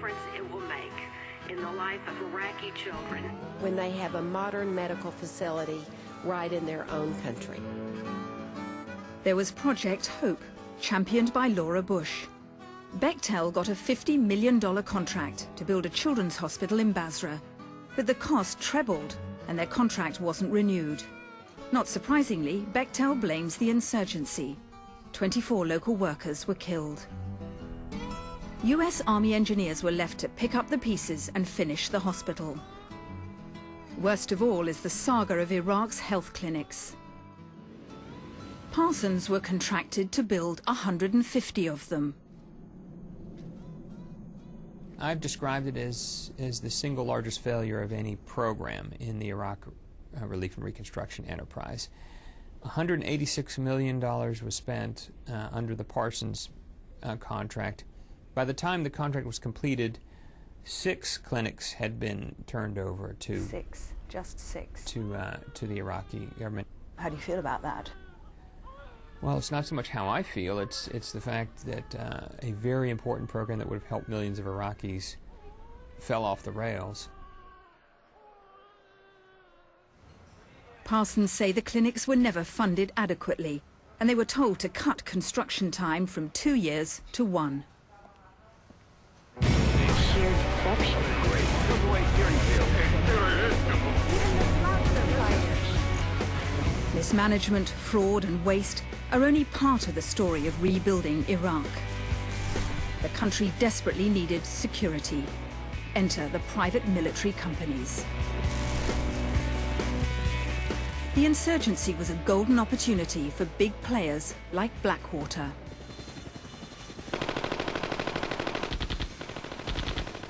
difference it will make in the life of Iraqi children when they have a modern medical facility right in their own country. There was Project Hope, championed by Laura Bush. Bechtel got a $50 million contract to build a children's hospital in Basra, but the cost trebled and their contract wasn't renewed. Not surprisingly, Bechtel blames the insurgency. 24 local workers were killed. US Army engineers were left to pick up the pieces and finish the hospital. Worst of all is the saga of Iraq's health clinics. Parsons were contracted to build 150 of them. I've described it as the single largest failure of any program in the Iraq Relief and Reconstruction enterprise. $186 million was spent under the Parsons contract. By the time the contract was completed, 6 clinics had been turned over to just six to the Iraqi government. How do you feel about that? Well, it's not so much how I feel, it's the fact that a very important program that would have helped millions of Iraqis fell off the rails. Parsons say the clinics were never funded adequately, and they were told to cut construction time from 2 years to 1. sheer deception. Mismanagement, fraud and waste are only part of the story of rebuilding Iraq. The country desperately needed security. Enter the private military companies. The insurgency was a golden opportunity for big players like Blackwater.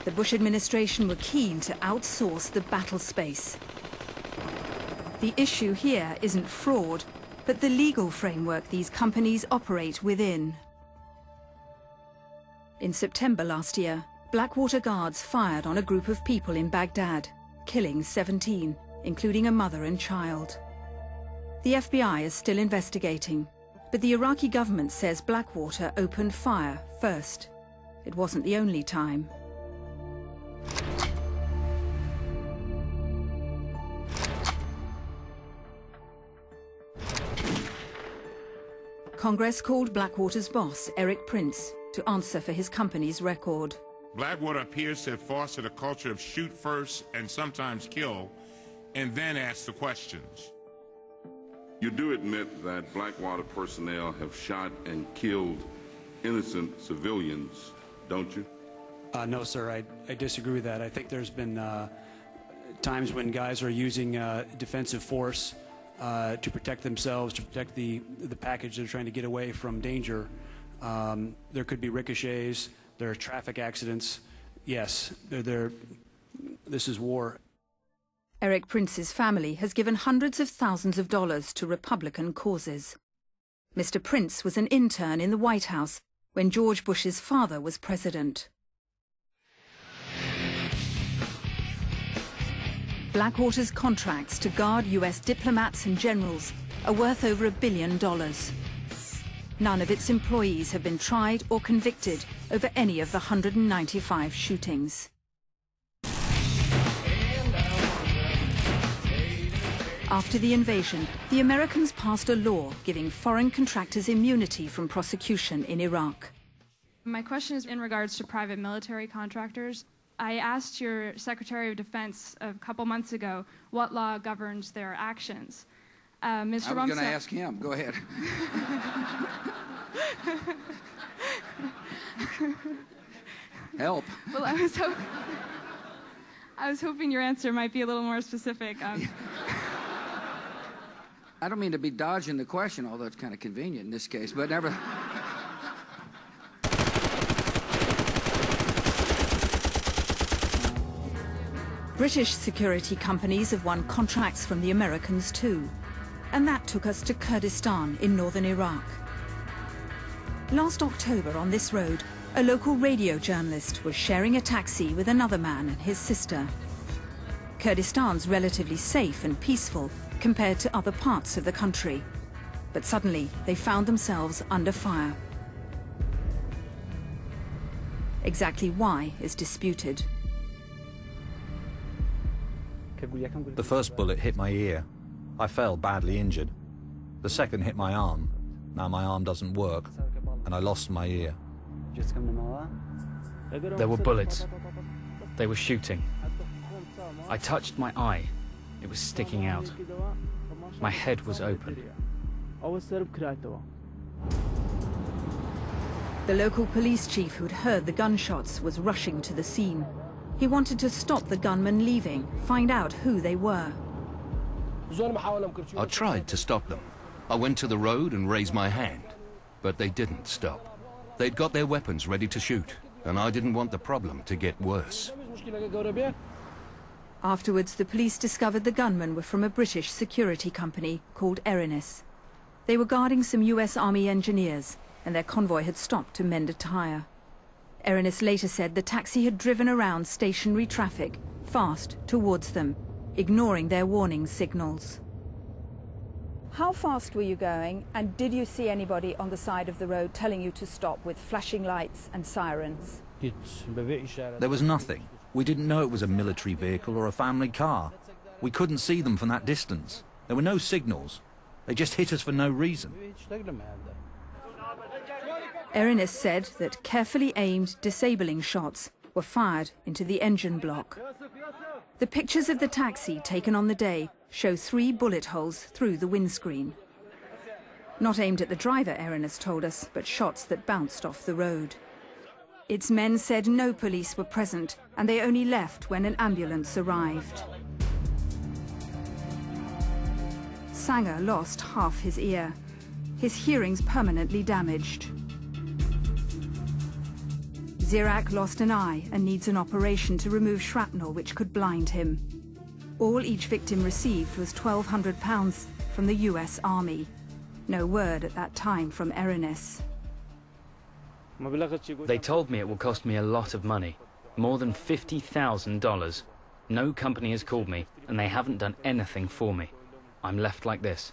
The Bush administration were keen to outsource the battle space. The issue here isn't fraud, but the legal framework these companies operate within. In September last year, Blackwater guards fired on a group of people in Baghdad, killing 17, including a mother and child. The FBI is still investigating, but the Iraqi government says Blackwater opened fire first. It wasn't the only time. Congress called Blackwater's boss, Eric Prince, to answer for his company's record. Blackwater appears to have fostered a culture of shoot first and sometimes kill, and then ask the questions. You do admit that Blackwater personnel have shot and killed innocent civilians, don't you? No, sir, I disagree with that. I think there's been times when guys are using defensive force to protect themselves, to protect the package they're trying to get away from danger. There could be ricochets, there are traffic accidents. Yes, this is war. Eric Prince's family has given hundreds of thousands of dollars to Republican causes. Mr. Prince was an intern in the White House when George Bush's father was president. Blackwater's contracts to guard US diplomats and generals are worth over $1 billion. None of its employees have been tried or convicted over any of the 195 shootings. After the invasion, the Americans passed a law giving foreign contractors immunity from prosecution in Iraq. My question is in regards to private military contractors. I asked your Secretary of Defense a couple months ago what law governs their actions. Mr. I was going to ask him. Go ahead. Help. Well, I was hoping your answer might be a little more specific. I don't mean to be dodging the question, although it's kind of convenient in this case, but never. British security companies have won contracts from the Americans too. And that took us to Kurdistan in northern Iraq. Last October on this road, a local radio journalist was sharing a taxi with another man and his sister. Kurdistan's relatively safe and peaceful compared to other parts of the country. But suddenly they found themselves under fire. Exactly why is disputed. The first bullet hit my ear. I fell badly injured. The second hit my arm. Now my arm doesn't work, and I lost my ear. There were bullets. They were shooting. I touched my eye. It was sticking out. My head was open. The local police chief who'd heard the gunshots was rushing to the scene. He wanted to stop the gunmen leaving, find out who they were. I tried to stop them. I went to the road and raised my hand, but they didn't stop. They'd got their weapons ready to shoot, and I didn't want the problem to get worse. Afterwards, the police discovered the gunmen were from a British security company called Erinys. They were guarding some US Army engineers, and their convoy had stopped to mend a tire. Erinys later said the taxi had driven around stationary traffic, fast towards them, ignoring their warning signals. How fast were you going, and did you see anybody on the side of the road telling you to stop with flashing lights and sirens? There was nothing. We didn't know it was a military vehicle or a family car. We couldn't see them from that distance. There were no signals. They just hit us for no reason. Erinys said that carefully aimed disabling shots were fired into the engine block. The pictures of the taxi taken on the day show 3 bullet holes through the windscreen. Not aimed at the driver, Erinys told us, but shots that bounced off the road. Its men said no police were present, and they only left when an ambulance arrived. Sanger lost half his ear. His hearing's permanently damaged. Zirak lost an eye and needs an operation to remove shrapnel which could blind him. All each victim received was £1,200 from the US Army. No word at that time from Erinys. They told me it will cost me a lot of money, more than $50,000. No company has called me, and they haven't done anything for me. I'm left like this.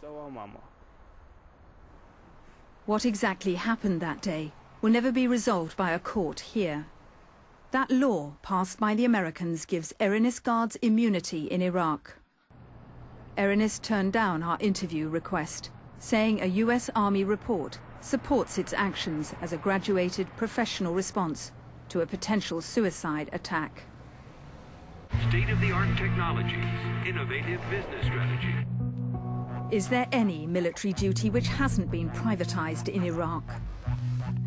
What exactly happened that day will never be resolved by a court here. That law passed by the Americans gives Erinys guards immunity in Iraq. Erinys turned down our interview request, saying a US Army report supports its actions as a graduated professional response to a potential suicide attack. State-of-the-art technologies, innovative business strategy. Is there any military duty which hasn't been privatized in Iraq?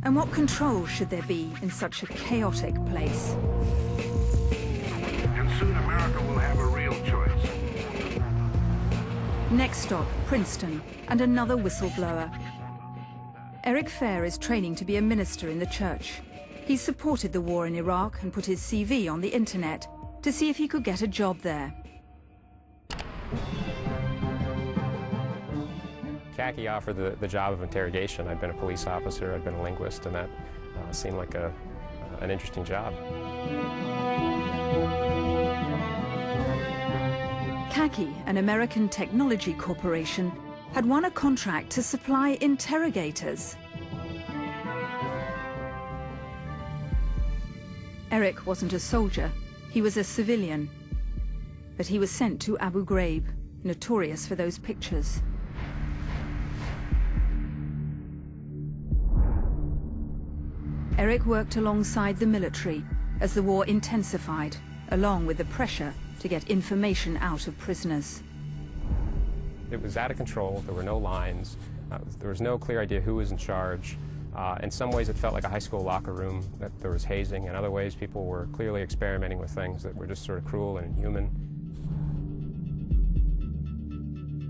And what control should there be in such a chaotic place? And soon America will have a real choice. Next stop, Princeton, and another whistleblower. Eric Fair is training to be a minister in the church. He's supported the war in Iraq and put his CV on the internet to see if he could get a job there. Khaki offered the job of interrogation. I'd been a police officer, I'd been a linguist, and that seemed like an interesting job. Khaki, an American technology corporation, had won a contract to supply interrogators. Eric wasn't a soldier, he was a civilian. But he was sent to Abu Ghraib, notorious for those pictures. Eric worked alongside the military as the war intensified, along with the pressure to get information out of prisoners. It was out of control. There were no lines. There was no clear idea who was in charge. In some ways it felt like a high school locker room, that there was hazing. In other ways people were clearly experimenting with things that were just sort of cruel and inhuman.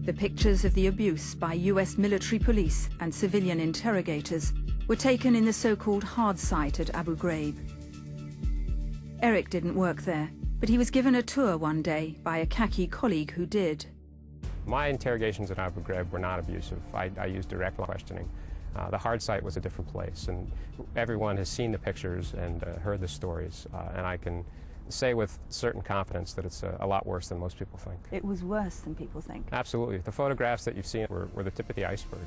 The pictures of the abuse by US military police and civilian interrogators were taken in the so-called hard site at Abu Ghraib. Eric didn't work there, but he was given a tour one day by a Khaki colleague who did. My interrogations at Abu Ghraib were not abusive. I used direct questioning. The hard site was a different place, and everyone has seen the pictures and heard the stories, and I can say with certain confidence that it's a lot worse than most people think. It was worse than people think? Absolutely. The photographs that you've seen were the tip of the iceberg.